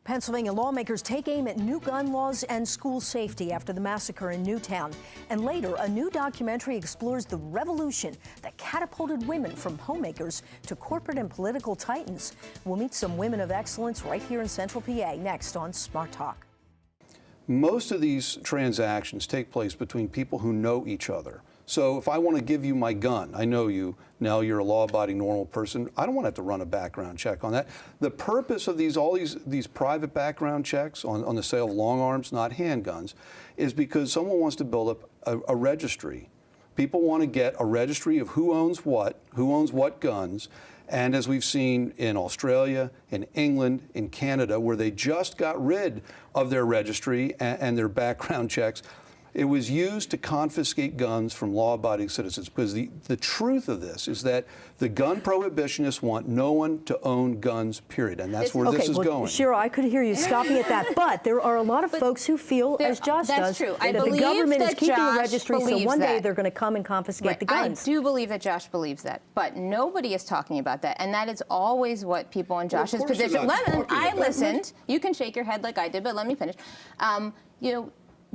Pennsylvania lawmakers take aim at new gun laws and school safety after the massacre in Newtown. And later, a new documentary explores the revolution that catapulted women from homemakers to corporate and political titans. We'll meet some women of excellence right here in Central PA next on Smart Talk. Most of these transactions take place between people who know each other. So if I want to give you my gun, I know you, Nell, you're a law-abiding normal person. I don't want to have to run a background check on that. The purpose of all these private background checks on the sale of long arms, not handguns, is because someone wants to build up a registry. People want to get a registry of who owns what guns. And as we've seen in Australia, in England, in Canada, where they just got rid of their registry and their background checks, it was used to confiscate guns from law-abiding citizens. Because the truth of this is that the gun prohibitionists want no one to own guns, period. And that's where this is going. Shira, I could hear you stopping at that. But there are a lot of folks who feel, as Josh does, true. that the government is keeping a registry, so one day they're going to come and confiscate the guns. I do believe that Josh believes that. But nobody is talking about that. And that is always what people in Josh's position. I listened. You can shake your head like I did, but let me finish.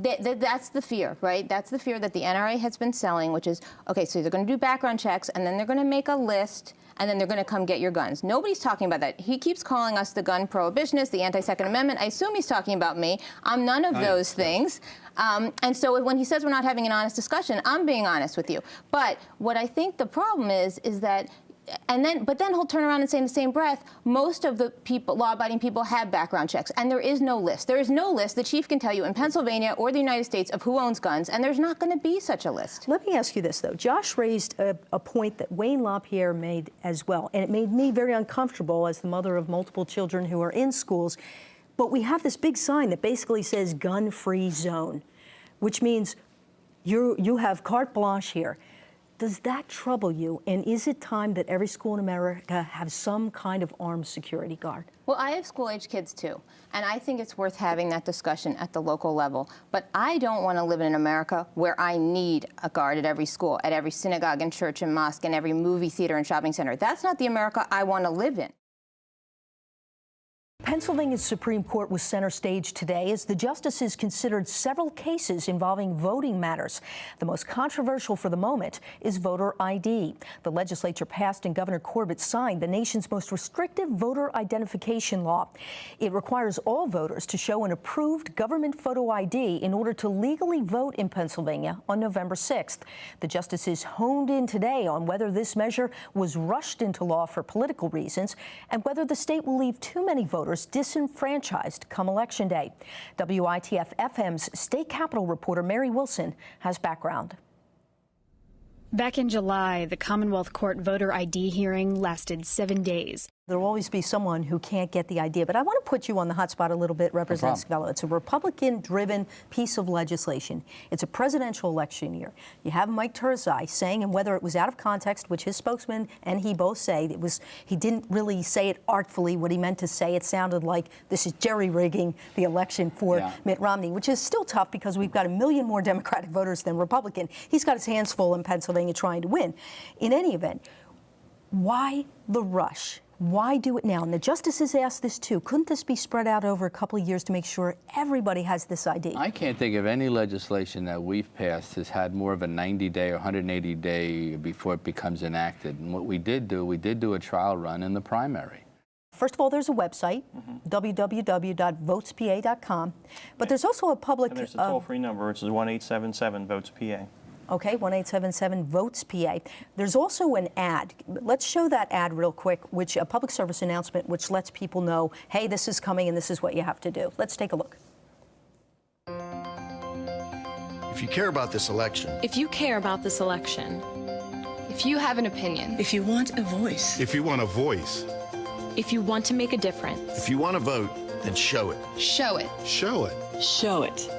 That's the fear, right? That's the fear that the NRA has been selling, which is, okay, so they're going to do background checks, and then they're going to make a list, and then they're going to come get your guns. Nobody's talking about that. He keeps calling us the gun prohibitionists, the anti-Second Amendment. I assume he's talking about me. I'm none of those things. And so when he says we're not having an honest discussion, I'm being honest with you. But what I think the problem is that but then he'll turn around and say in the same breath, most of the people, law-abiding people, have background checks, and there is no list. There is no list. The chief can tell you in Pennsylvania or the United States of who owns guns, and there's not going to be such a list. Let me ask you this, though. Josh raised a point that Wayne LaPierre made as well, and it made me very uncomfortable as the mother of multiple children who are in schools. But we have this big sign that basically says gun-free zone, which means you have carte blanche here. Does that trouble you? And is it time that every school in America have some kind of armed security guard? Well, I have school-age kids, too. And I think it's worth having that discussion at the local level. But I don't want to live in an America where I need a guard at every school, at every synagogue and church and mosque, and every movie theater and shopping center. That's not the America I want to live in. Pennsylvania's Supreme Court was center stage today as the justices considered several cases involving voting matters. The most controversial for the moment is voter ID. The legislature passed and Governor Corbett signed the nation's most restrictive voter identification law. It requires all voters to show an approved government photo ID in order to legally vote in Pennsylvania on November 6th. The justices honed in today on whether this measure was rushed into law for political reasons and whether the state will leave too many voters disenfranchised come Election Day. WITF-FM's State Capitol reporter Mary Wilson has background. Back in July, the Commonwealth Court voter ID hearing lasted 7 days. There will always be someone who can't get the idea, but I want to put you on the hot spot a little bit, Representative Scavello. It's a Republican-driven piece of legislation. It's a presidential election year. You have Mike Turzai saying, and whether it was out of context, which his spokesman and he both say, he didn't really say it artfully what he meant to say. It sounded like this is jerry-rigging the election for Mitt Romney, which is still tough because we've got 1 million more Democratic voters than Republican. He's got his hands full in Pennsylvania trying to win. In any event, why the rush? Why do it now? And the justices asked this too. Couldn't this be spread out over a couple of years to make sure everybody has this ID? I can't think of any legislation that we've passed has had more of a 90-day or 180-day before it becomes enacted. And what we did do a trial run in the primary. First of all, there's a website, www.votespa.com. But there's also a public... And there's a toll-free number, which is 1-877-VOTES-PA. Okay, 1-877-VOTES-PA. There's also an ad. Let's show that ad real quick, which a public service announcement which lets people know, hey, this is coming and this is what you have to do. Let's take a look. If you care about this election. If you care about this election. If you have an opinion. If you want a voice. If you want a voice. If you want to make a difference. If you want to vote, then show it. Show it. Show it. Show it.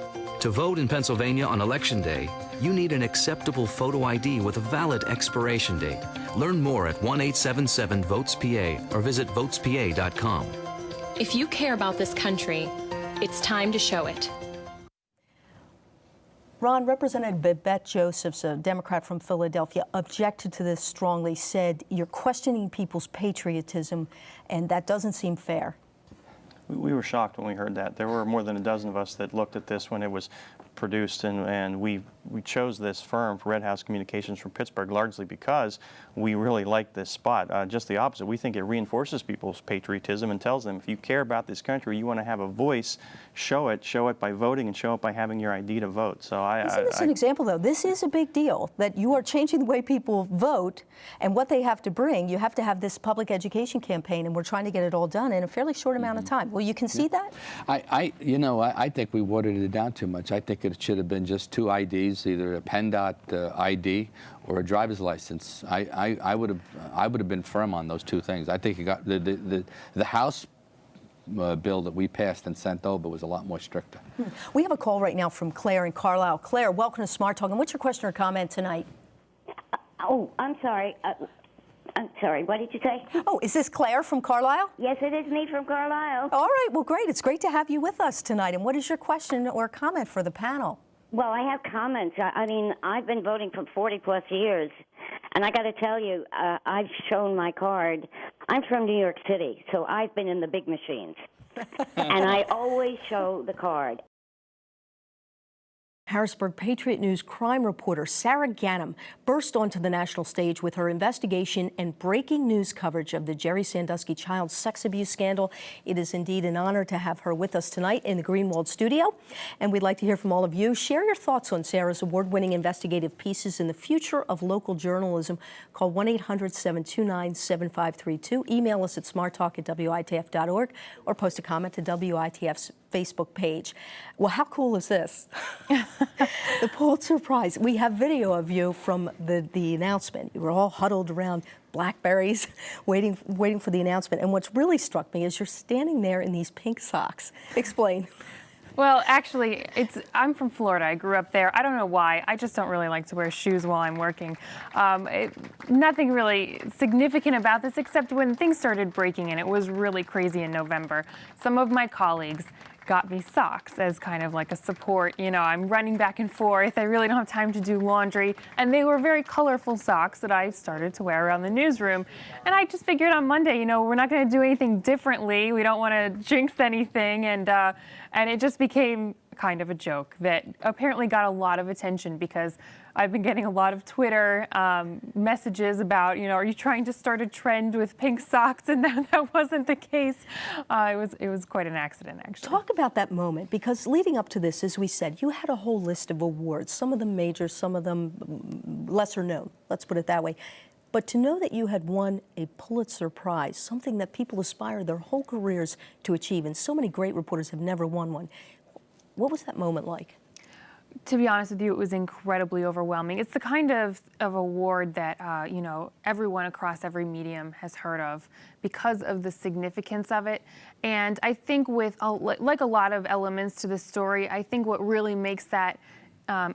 To vote in Pennsylvania on Election Day, you need an acceptable photo ID with a valid expiration date. Learn more at 1-877-VOTES-PA or visit votespa.com. If you care about this country, it's time to show it. Ron, Representative Babette Josephs, a Democrat from Philadelphia, objected to this strongly, said you're questioning people's patriotism, and that doesn't seem fair. We were shocked when we heard that. There were more than a dozen of us that looked at this when it was produced, and we chose this firm for Red House Communications from Pittsburgh largely because we really like this spot. Just the opposite. We think it reinforces people's patriotism and tells them if you care about this country, you want to have a voice, show it by voting and show it by having your ID to vote. So Isn't this an example, though? This is a big deal, that you are changing the way people vote and what they have to bring. You have to have this public education campaign, and we're trying to get it all done in a fairly short amount of time. Will you concede that? I think we watered it down too much. I think it should have been just 2 IDs, either a PennDOT ID or a driver's license. I would have been firm on those 2 things. I think it got the House bill that we passed and sent over was a lot more stricter. We have a call right now from Claire in Carlisle. Claire, welcome to Smart Talk. And what's your question or comment tonight? I'm sorry. I'm sorry, what did you say? Oh, is this Claire from Carlisle? Yes, it is me from Carlisle. All right, well, great. It's great to have you with us tonight. And what is your question or comment for the panel? Well, I have comments. I mean, I've been voting for 40-plus years, and I got to tell you, I've shown my card. I'm from New York City, so I've been in the big machines, and I always show the card. Harrisburg Patriot News crime reporter Sarah Ganim burst onto the national stage with her investigation and breaking news coverage of the Jerry Sandusky child sex abuse scandal. It is indeed an honor to have her with us tonight in the Greenwald studio. And we'd like to hear from all of you. Share your thoughts on Sarah's award-winning investigative pieces in the future of local journalism. Call 1-800-729-7532. Email us at smarttalk@witf.org or post a comment to WITF's Facebook page. Well, how cool is this? The Pulitzer Prize. We have video of you from the announcement. You were all huddled around blackberries waiting for the announcement. And what's really struck me is you're standing there in these pink socks. Explain. Well, actually, I'm from Florida. I grew up there. I don't know why. I just don't really like to wear shoes while I'm working. Nothing really significant about this except when things started breaking and it was really crazy in November. Some of my colleagues got me socks as kind of like a support. You know, I'm running back and forth. I really don't have time to do laundry. And they were very colorful socks that I started to wear around the newsroom. And I just figured on Monday, you know, we're not going to do anything differently. We don't want to jinx anything. And it just became kind of a joke that apparently got a lot of attention because I've been getting a lot of Twitter messages about, you know, are you trying to start a trend with pink socks? And that wasn't the case. It was quite an accident, actually. Talk about that moment, because leading up to this, as we said, you had a whole list of awards, some of them major, some of them lesser known, let's put it that way. But to know that you had won a Pulitzer Prize, something that people aspire their whole careers to achieve, and so many great reporters have never won one, what was that moment like? To be honest with you, it was incredibly overwhelming. It's the kind of award that, you know, everyone across every medium has heard of because of the significance of it. And I think with, like a lot of elements to the story, I think what really makes that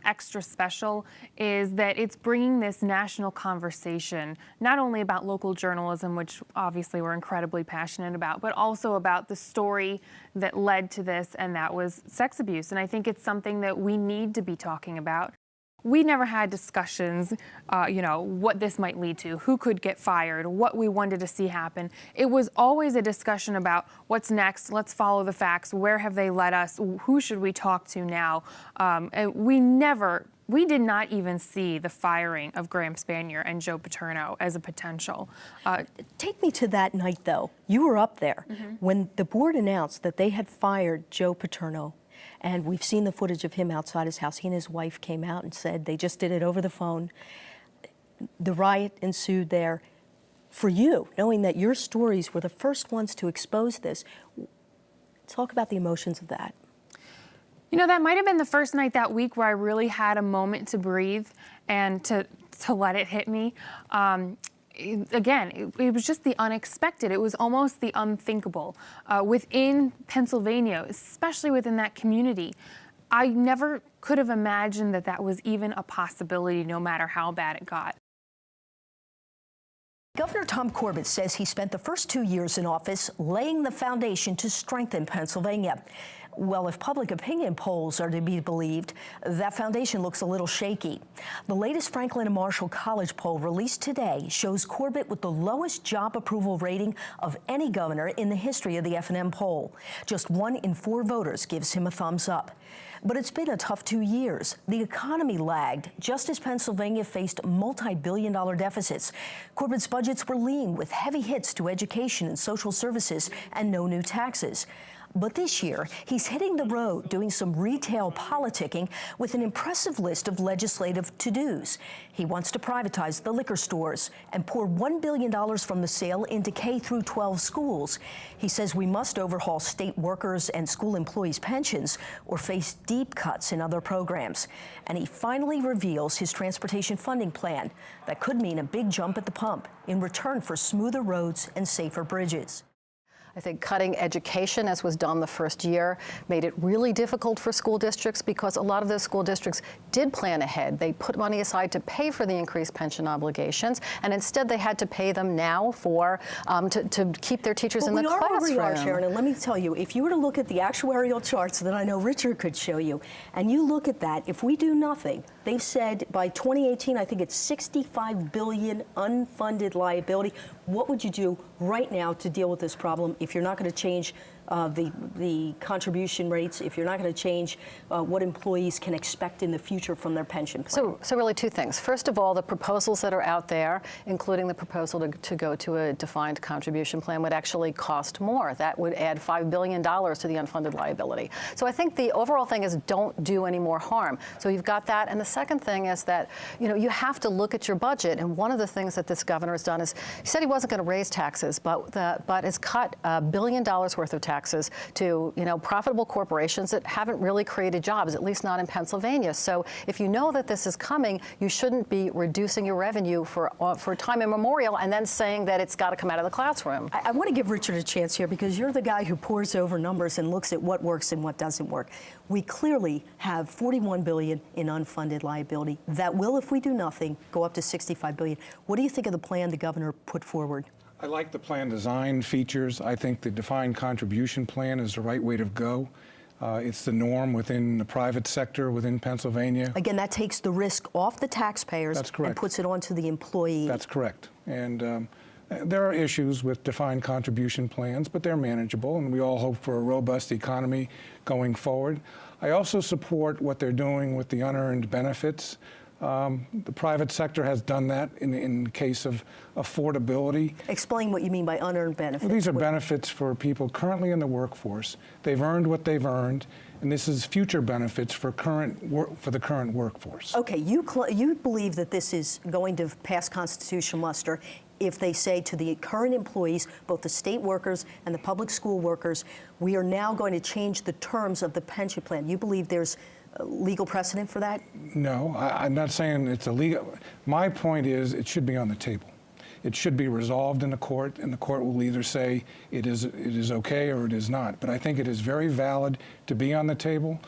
extra special is that it's bringing this national conversation, not only about local journalism, which obviously we're incredibly passionate about, but also about the story that led to this, and that was sex abuse. And I think it's something that we need to be talking about. We never had discussions, you know, what this might lead to, who could get fired, what we wanted to see happen. It was always a discussion about what's next, let's follow the facts, where have they led us, who should we talk to now? And we did not even see the firing of Graham Spanier and Joe Paterno as a potential. Take me to that night, though. You were up there when the board announced that they had fired Joe Paterno. And we've seen the footage of him outside his house. He and his wife came out and said they just did it over the phone. The riot ensued there. For you, knowing that your stories were the first ones to expose this, talk about the emotions of that. You know, that might have been the first night that week where I really had a moment to breathe and to let it hit me. Again, it was just the unexpected. It was almost the unthinkable. Within Pennsylvania, especially within that community, I never could have imagined that that was even a possibility, no matter how bad it got. Governor Tom Corbett says he spent the first 2 years in office laying the foundation to strengthen Pennsylvania. Well, if public opinion polls are to be believed, that foundation looks a little shaky. The latest Franklin and Marshall College poll released today shows Corbett with the lowest job approval rating of any governor in the history of the F&M poll. Just 1 in 4 voters gives him a thumbs up. But it's been a tough 2 years. The economy lagged just as Pennsylvania faced multi-billion-dollar deficits. Corbett's budgets were lean with heavy hits to education and social services and no new taxes. But this year, he's hitting the road doing some retail politicking with an impressive list of legislative to-dos. He wants to privatize the liquor stores and pour $1 billion from the sale into K-12 schools. He says we must overhaul state workers and school employees' pensions or face deep cuts in other programs. And he finally reveals his transportation funding plan that could mean a big jump at the pump in return for smoother roads and safer bridges. I think cutting education, as was done the first year, made it really difficult for school districts because a lot of those school districts did plan ahead. They put money aside to pay for the increased pension obligations, and instead they had to pay them now for to keep their teachers in the classroom. Where we are, Sharon, and let me tell you, if you were to look at the actuarial charts that I know Richard could show you, and you look at that, if we do nothing, they've said by 2018, I think it's $65 billion unfunded liability. What would you do right now to deal with this problem if you're not going to change the contribution rates, if you're not going to change what employees can expect in the future from their pension plan? So really 2 things. First of all, the proposals that are out there, including the proposal to go to a defined contribution plan, would actually cost more. That would add $5 billion to the unfunded liability. So I think the overall thing is don't do any more harm. So you've got that. And the second thing is that, you know, you have to look at your budget. And one of the things that this governor has done is he said he wasn't going to raise taxes, but has cut $1 billion worth of taxes to, you know, profitable corporations that haven't really created jobs, at least not in Pennsylvania. So if you know that this is coming, you shouldn't be reducing your revenue for time immemorial and then saying that it's got to come out of the classroom. I want to give Richard a chance here because you're the guy who pores over numbers and looks at what works and what doesn't work. We clearly have $41 billion in unfunded liability. That will, if we do nothing, go up to $65 billion. What do you think of the plan the governor put forward? I like the plan design features. I think the defined contribution plan is the right way to go. It's the norm within the private sector within Pennsylvania. Again, that takes the risk off the taxpayers. That's correct. And puts it onto the employee. That's correct. And there are issues with defined contribution plans, but they're manageable, and we all hope for a robust economy going forward. I also support what they're doing with the unearned benefits. The private sector has done that in case of affordability. Explain what you mean by unearned benefits. Well, these are benefits for people currently in the workforce. They've earned what they've earned, and this is future benefits for the current workforce. Okay, you believe that this is going to pass constitutional muster if they say to the current employees, both the state workers and the public school workers, we are now going to change the terms of the pension plan. You believe there's legal precedent for that? No, I'm not saying it's illegal. My point is it should be on the table. It should be resolved in the court, and the court will either say it is okay or it is not. But I think it is very valid to be on the table,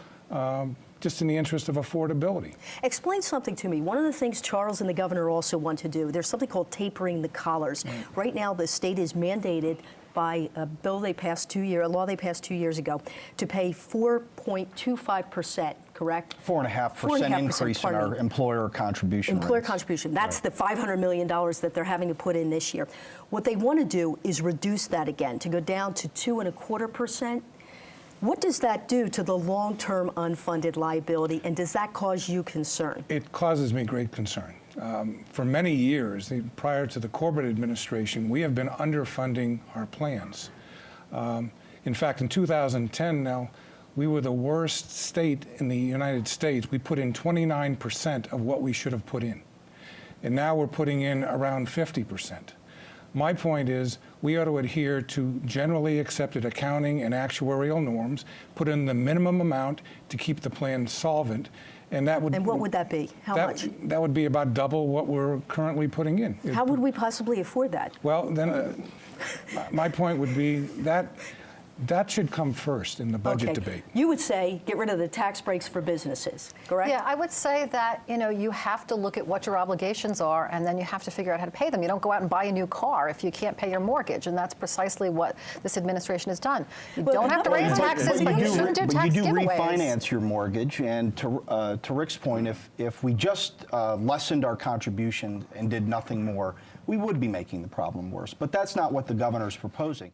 just in the interest of affordability. Explain something to me. One of the things Charles and the governor also want to do, there's something called tapering the collars. Right now, the state is mandated by a bill they passed a law they passed 2 years ago, to pay 4.25%, correct? 4.5% increase in our employer contribution. Employer contribution. That's the $500 million that they're having to put in this year. What they want to do is reduce that again, to go down to 2.25%. What does that do to the long-term unfunded liability, and does that cause you concern? It causes me great concern. For many years, prior to the Corbett administration, we have been underfunding our plans. In fact, in 2010 now, we were the worst state in the United States. We put in 29% of what we should have put in. And now we're putting in around 50%. My point is we ought to adhere to generally accepted accounting and actuarial norms, put in the minimum amount to keep the plan solvent. And what would that be? How much? That would be about double what we're currently putting in. How would we possibly afford that? Well, then my point would be that That should come first in the budget debate. You would say get rid of the tax breaks for businesses, correct? Yeah, I would say that, you have to look at what your obligations are, and then you have to figure out how to pay them. You don't go out and buy a new car if you can't pay your mortgage, and that's precisely what this administration has done. You don't have to raise taxes, but you shouldn't do tax giveaways. But you do refinance your mortgage, and to Rick's point, if we just lessened our contribution and did nothing more, we would be making the problem worse. But that's not what the governor's proposing.